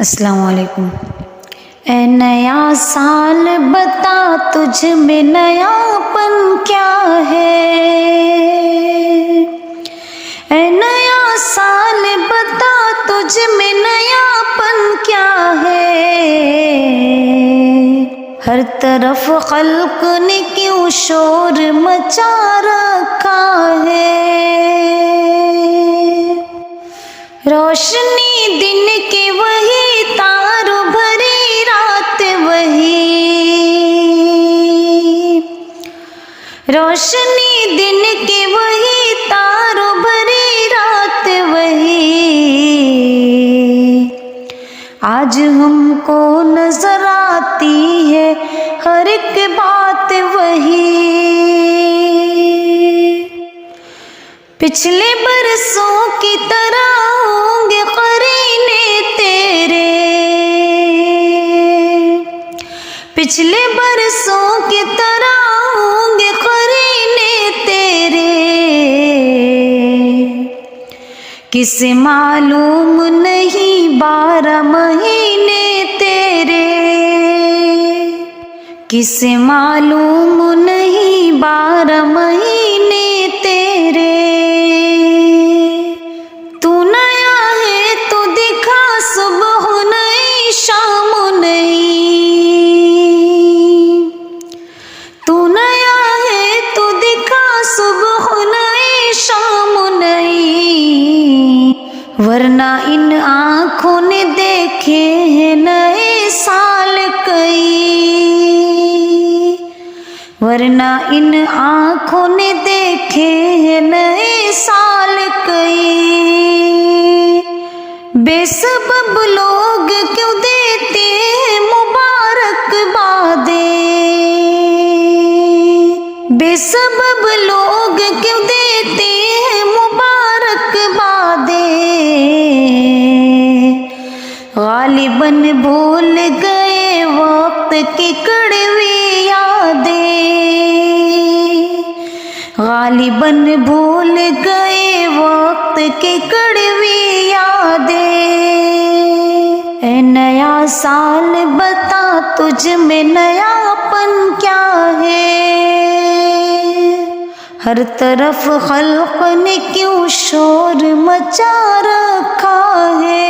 अस्सलाम वालेकुम। ए नया साल बता तुझ में नयापन क्या है। ए नया साल बता तुझ में नयापन क्या है। हर तरफ खल्क ने क्यों शोर मचा रखा है। रोशनी दिन के वही तारों भरी रात वही। रोशनी दिन के वही तारों भरी रात वही। आज हमको नजर आती है हर एक बात वही। पिछले बरसों की तरह होंगे करीने तेरे। पिछले बरसों की तरह होंगे करीने तेरे। किसे मालूम नहीं 12 महीने तेरे। किसे मालूम नहीं 12 महीने तेरे। तू नया है तो दिखा सुबह नई शाम नई। तू नया है तो दिखा सुबह नई शाम नई। वरना इन आँखों ने देखे हैं नए साल कई। वरना इन आँखों ने देखे हैं नए साल कई। बेसबब लोग क्यों देते हैं मुबारकबादें। बेसबब लोग क्यों देते हैं मुबारकबादें। गालिबन भूल गए वक्त की कड़वी यादें। गालिबन भूल गए वक्त की कड़वी यादें। ए नया साल बता तुझ में नयापन क्या है। हर तरफ खल्क ने क्यों शोर मचा रखा है।